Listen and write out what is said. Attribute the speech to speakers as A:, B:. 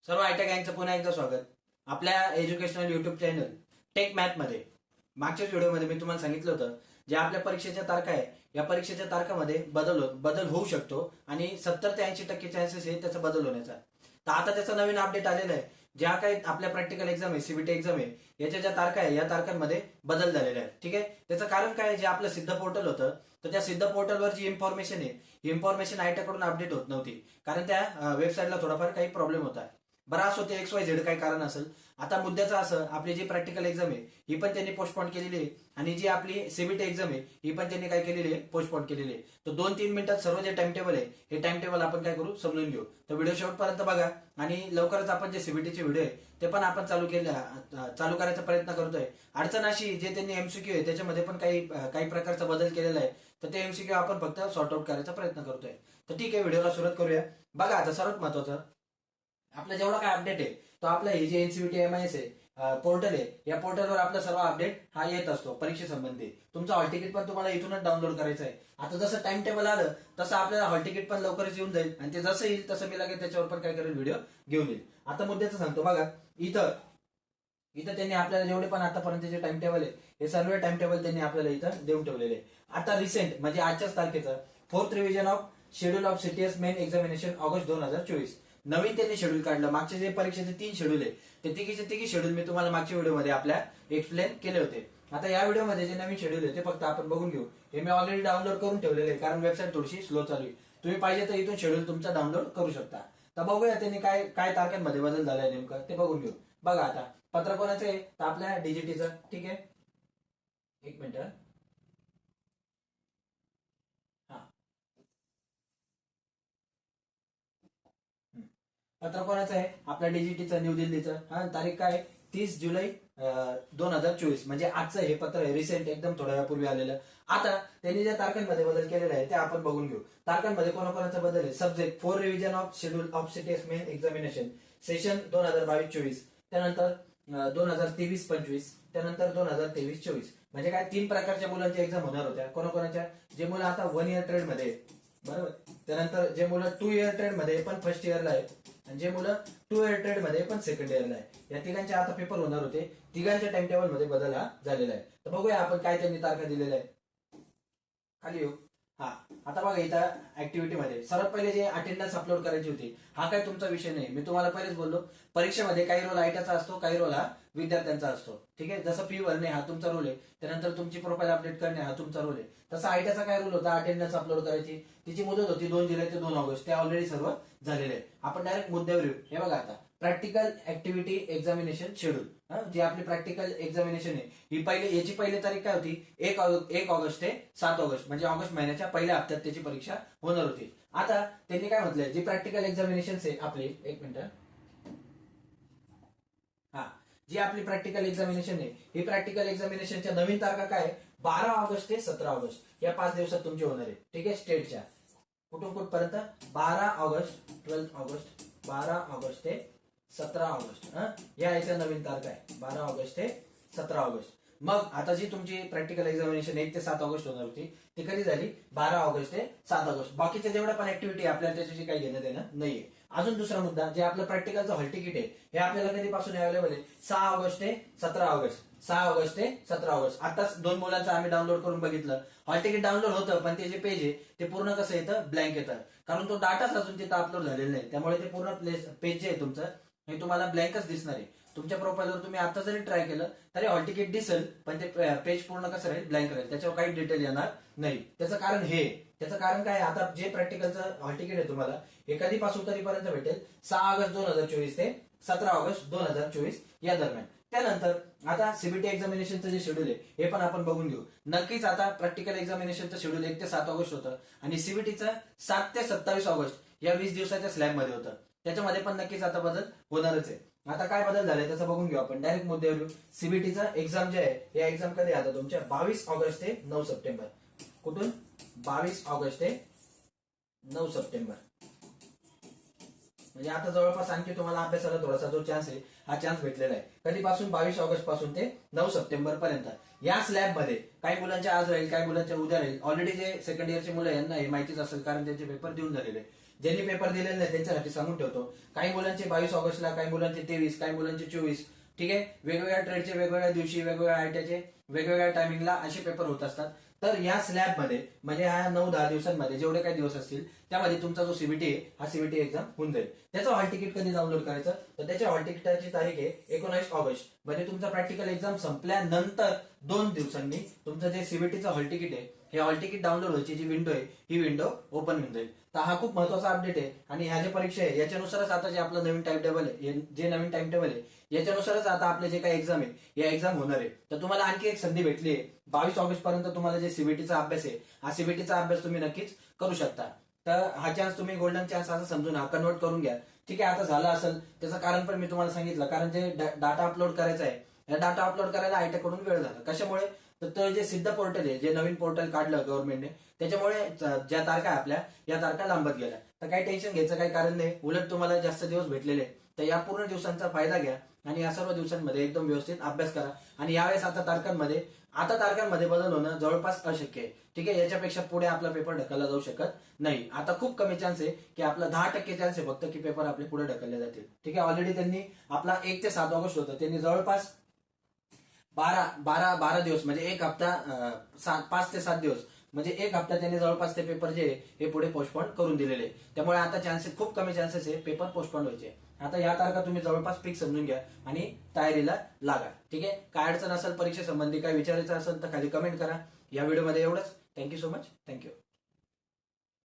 A: सर्व आयट्या गँगचं पुन्हा एकदा स्वागत. आपल्या educational YouTube channel tech math मध्ये मागच्याच व्हिडिओमध्ये मी तुम्हाला सांगितलं होतं, जे आपल्या परीक्षेच्या तारखा आहे या परीक्षेच्या तारखामध्ये बदल होऊ शकतो आणि 70 ते 80% चान्सेस आहे त्याचा बदल होण्याचा. तर आता त्याचा नवीन अपडेट आलेला आहे. ज्या काही आपल्या प्रॅक्टिकल एक्झाम आहे, सीबीटी एक्झाम आहे, याच्या ज्या तारखा आहे या तारखांमध्ये बदल झालेला आहे. ठीक आहे, त्याचं कारण काय आहे, जे आपलं सिद्ध पोर्टल होतं तर त्या सिद्ध पोर्टलवर जी इन्फॉर्मेशन आहे ही इन्फॉर्मेशन आयट्याकडून अपडेट होत नव्हती, कारण त्या वेबसाईटला थोडाफार काही प्रॉब्लेम होता. बरं असो, ते XYZ काही कारण असेल. आता मुद्द्याचं असं, आपली जी प्रॅक्टिकल एक्झाम आहे ही पण त्यांनी पोस्टपोन केलेली आहे आणि जी आपली सीबीटी एक्झाम आहे ही पण त्यांनी काय केलेली आहे, पोस्टपोन केलेली आहे. तर 2-3 मिनिटात सर्व जे टाइम टेबल आहे हे टाइम टेबल आपण काय करू, समजून घेऊ. तर व्हिडिओ शेवटपर्यंत बघा आणि लवकरच आपण जे सीबीटीचे व्हिडिओ आहे ते पण आपण चालू करायचा प्रयत्न करतोय. अडचण अशी, जे त्यांनी एमसीक्यू आहे त्याच्यामध्ये पण काही प्रकारचा बदल केलेला आहे, तर ते एमसीक्यू आपण फक्त सॉर्ट आउट करायचा प्रयत्न करतोय. तर ठीक आहे, व्हिडिओला सुरुवात करूया. बघा, आता सर्वात महत्वाचं, आपला जेवढा काय अपडेट आहे तो आपला हे जे एनसीबीटी MIS आहे पोर्टल आहे, या पोर्टलवर आपला सर्व अपडेट हा येत असतो परीक्षेसंबंधी. तुमचं हॉल तिकीट पण तुम्हाला इथूनच डाउनलोड करायचं आहे. आता जसं टाइम टेबल आलं तसं आपल्याला हॉल तिकीट पण लवकरच येऊन जाईल आणि ते जसं येईल तसं मी लगेच त्याच्यावर पण काय करेल, व्हिडिओ घेऊन येईल. आता मुद्द्याचं सांगतो बघा. इथं इथं त्यांनी आपल्याला जेवढे पण आतापर्यंतचे टाइम टेबल आहे हे सर्व टाइम टेबल त्यांनी आपल्याला इथं देऊन ठेवलेले आहे. आता रिसेंट म्हणजे आजच्याच तारखेचं 4th revision of schedule of CTS main examination August 2024 नवीन त्यांनी शेड्यूल काढलं. मागचे जे परीक्षेचे 3 शेड्यूल आहे ते तिघी शेड्यूल मी तुम्हाला मागच्या व्हिडिओमध्ये आपल्या एक्सप्लेन केले होते. आता या व्हिडिओमध्ये जे नवीन शेड्यूल आहे ते फक्त आपण बघून घेऊ. हे मी ऑलरेडी डाउनलोड करून ठेवलेले आहे, कारण वेबसाईट थोडीशी स्लो चालू आहे. तुम्ही पाहिजे तर इथून शेड्यूल तुमचा डाउनलोड करू शकता. तर बघूया त्यांनी काय काय तारखांमध्ये बदल झालाय नेमकं ते बघून घेऊ. बघा, आता पत्र कोणाचं आहे, तर आपल्या डीजीटीचं. ठीक आहे, एक मिनिट. हा, पत्र कोणाचं आहे, आपल्या डीजीटीचं, न्यू दिल्लीचं. हा, तारीख काय, 30 जुलै 2024 म्हणजे आजचं हे पत्र आहे, रिसेंट एकदम थोड्या वेळापूर्वी आलेलं. आता त्यांनी ज्या तारखांमध्ये बदल केलेला आहे ते आपण बघून घेऊ. तारखांमध्ये कोणाकोणाचा बदल आहे. Subject 4 revision of schedule of CTS main examination session 2022-24, त्यानंतर 2023-25, त्यानंतर 2023-24. म्हणजे काय, 3 प्रकारच्या मुलांच्या एक्झाम होणार होत्या. कोणाकोणाच्या, जे मुलं आता 1 इयर ट्रेड मध्ये आहेत, बरोबर, त्यानंतर जे मुलं 2 इयर ट्रेड मध्ये पण फर्स्ट इयरला आहेत आणि जे मुलं 2 इयर ट्रेड मध्ये पण सेकंड इयरला आहे, या तिघांचे आता पेपर होणार होते. तिघांच्या टाइम टेबल मध्ये बदल हा झालेला आहे. तर बघूया आपण काय त्यांनी तारखा दिलेल्या आहे. खाली येऊ. हा, आता बघा, इथं ऍक्टिव्हिटी मध्ये सर्वात पहिले जे अटेंडन्स अपलोड करायची होती, हा काय तुमचा विषय नाही. मी तुम्हाला पहिलेच बोललो, परीक्षेमध्ये काही रोल आयट्याचा असतो, काही रोल हा विद्यार्थ्यांचा असतो. ठीक आहे, जसं फी भरणे हा तुमचा रोल आहे, त्यानंतर तुमची प्रोफाईल अपडेट करणे हा तुमचा रोल आहे, तसा आयट्याचा काय रोल होता, अटेंडन्स अपलोड करायची. तिची मुदत होती 2 जुलै ते 2 ऑगस्ट. ते ऑलरेडी सर्व झालेले आहे. आपण डायरेक्ट मुद्द्यावर येऊ. हे बघा, आता प्रॅक्टिकल ऍक्टिव्हिटी एक्झामिनेशन शेड्यूल, जी आपली प्रॅक्टिकल एक्झामिनेशन आहे ही याची पहिली तारीख काय होती, 1 ऑगस्ट ते 7 ऑगस्ट, म्हणजे ऑगस्ट महिन्याच्या पहिल्या हप्त्यात त्याची परीक्षा होणार होती. आता त्यांनी काय म्हटलंय, जी प्रॅक्टिकल एक्झामिनेशन आहे आपली, एक मिनिट. हा, जी आपली प्रॅक्टिकल एक्झामिनेशन आहे ही प्रॅक्टिकल एक्झामिनेशनच्या नवीन तारखा काय, 12 ऑगस्ट ते 17 ऑगस्ट या 5 दिवसात तुमची होणार आहे. ठीक आहे, स्टेटच्या कुठून कुठपर्यंत, 12 ऑगस्ट 12 ऑगस्ट, 12 ऑगस्ट ते 17 ऑगस्ट. या याच्या नवीन तारखा आहे 12 ऑगस्ट ते 17 ऑगस्ट. मग आता जी तुमची प्रॅक्टिकल एक्झामिनेशन 1 ते 7 ऑगस्ट होणार होती ती कधी झाली, 12 ऑगस्ट ते 7 ऑगस्ट. बाकीच्या जेवढ्या पण ऍक्टिव्हिटी आपल्याला त्याच्याशी काही घेणं देणं नाहीये. अजून दुसरा मुद्दा, जे आपलं प्रॅक्टिकलचं हॉल तिकीट आहे हे आपल्याला कधीपासून अवेलेबल आहे, 6 ऑगस्ट ते 17 ऑगस्ट. 6 ऑगस्ट ते 17 ऑगस्ट. आताच 2 मुलांचं आम्ही डाउनलोड करून बघितलं, हॉल तिकीट डाउनलोड होतं पण ते जे पेज आहे ते पूर्ण कसं येतं, ब्लँक येतं, कारण तो डाटाच अजून तिथं अपलोड झालेला नाही. त्यामुळे ते पूर्ण पेज जे आहे तुमचं हे तुम्हाला ब्लँकच दिसणार आहे. तुमच्या प्रोफाईलवर तुम्ही आता जरी ट्राय केलं तरी हॉल तिकीट दिसेल, पण ते पेज पूर्ण कसं राहील, ब्लँक राहील, त्याच्यावर काही डिटेल येणार नाही. त्याचं कारण हे, त्याचं कारण काय, आता जे प्रॅक्टिकलचं हॉल तिकीट आहे तुम्हाला हे कधीपासून कधीपर्यंत भेटेल, 6 ऑगस्ट 2024 ते 17 ऑगस्ट 2024 या दरम्यान. त्यानंतर आता सीबीटी एक्झामिनेशनचं जे शेड्यूल आहे हे पण आपण बघून घेऊ. नक्कीच आता प्रॅक्टिकल एक्झामिनेशनचं शेड्यूल 1 ते 7 ऑगस्ट होतं आणि सीबीटीचं 7 ते 27 ऑगस्ट या 20 दिवसाच्या स्लॅबमध्ये होतं. त्याच्यामध्ये पण नक्कीच आता बदल होणारच आहे. आता काय बदल झाले त्याचं बघून घेऊ आपण. डायरेक्ट मुद्द्यावर येऊ. सीबीटीचा एक्झाम जे आहे या एक्झाम कधी आता तुमच्या 22 ऑगस्ट ते 9 सप्टेंबर. कुठून, 22 ऑगस्ट ते 9 सप्टेंबर. म्हणजे आता जवळपास आणखी तुम्हाला अभ्यासाला थोडासा जो चान्स आहे हा चान्स भेटलेला आहे. कधीपासून, 22 ऑगस्ट पासून ते 9 सप्टेंबर पर्यंत. या स्लॅब मध्ये काही मुलांच्या आज राहील, काही मुलांच्या उद्या राहील. ऑलरेडी जे सेकंड इयरचे मुलं यांना हे माहितीच असेल, कारण त्यांचे पेपर देऊन झालेले. ज्यांनी पेपर दिलेले नाही त्यांच्यासाठी सांगून ठेवतो, काही मुलांचे 22 ऑगस्टला, काही मुलांचे 23, काही मुलांचे 24, ठीक आहे. वेगवेगळ्या ट्रेडचे वेगवेगळ्या दिवशी, वेगवेगळ्या आयटीचे वेगवेगळ्या टायमिंगला असे पेपर होत असतात. तर या स्लॅबमध्ये म्हणजे ह्या 9-10 दिवसांमध्ये जेवढे काही दिवस असतील त्यामध्ये तुमचा जो सीबीटी आहे हा सीबीटी एक्झाम होऊन जाईल. त्याचं हॉल तिकीट कधी डाउनलोड करायचं, तर त्याच्या हॉल तिकिटाची तारीख आहे 19 ऑगस्ट. म्हणजे तुमचा प्रॅक्टिकल एक्झाम संपल्यानंतर 2 दिवसांनी तुमचं जे सीबीटीचं हॉल तिकीट आहे, हे हॉल तिकीट डाउनलोड व्हायची जी विंडो आहे ही विंडो ओपन होऊन जाईल. तर हा खूप महत्वाचा अपडेट आहे. आणि ह्या जे परीक्षा आहे याच्यानुसारच आता जे आपलं नवीन टाइम टेबल आहे, जे नवीन टाइम टेबल आहे याच्यानुसारच आता आपले जे काही एक्झाम आहे या एक्झाम होणार आहे. तर तुम्हाला आणखी एक संधी भेटली आहे. 22 ऑगस्ट पर्यंत तुम्हाला जे सीबीटीचा अभ्यास आहे हा सीबीटीचा अभ्यास तुम्ही नक्कीच करू शकता. तर हा चान्स तुम्ही गोल्डन चान्स असं समजून हा कन्वर्ट करून घ्या. ठीक आहे, आता झालं असेल त्याचं कारण पण मी तुम्हाला सांगितलं. कारण जे डाटा अपलोड करायचा आहे या डाटा अपलोड करायला आयटी कडून वेळ झाला. कशामुळे, तर ते जे सिद्ध पोर्टल आहे, जे नवीन पोर्टल काढलं गव्हर्नमेंटने, त्याच्यामुळे ज्या तारखा आहे आपल्या या तारखा लांबत गेल्या. तर काही टेन्शन घ्यायचं काही कारण नाही. उलट तुम्हाला जास्त दिवस भेटलेले तर या पूर्ण दिवसांचा फायदा घ्या आणि या सर्व दिवसांमध्ये एकदम व्यवस्थित अभ्यास करा. आणि यावेळेस आता तारखांमध्ये बदल होणं जवळपास अशक्य आहे. ठीक आहे, याच्यापेक्षा पुढे आपला पेपर ढकलला जाऊ शकत नाही. आता खूप कमी चान्स आहे की आपला 10% चान्स आहे फक्त की पेपर आपले पुढे ढकलले जातील. ठीक आहे, ऑलरेडी त्यांनी आपला 1 ते 7 ऑगस्ट होतं, त्यांनी जवळपास 12 दिवस म्हणजे एक हप्ता, 5 ते 7 दिवस म्हणजे एक हप्ता त्यांनी जवळपास ते पेपर जे हे पुढे पोस्टपोन करून दिलेले. त्यामुळे आता चान्सेस खूप कमी चान्सेस आहे पेपर पोस्टपोन व्हायचे. आता या तारखा तुम्ही जवळपास फिक्स समजून घ्या आणि तयारीला लागा. ठीक आहे, काय अडचण असेल परीक्षे संबंधी काय विचारायचं असेल तर खाली कमेंट करा. या व्हिडिओमध्ये एवढंच. Thank you so much. थँक्यू.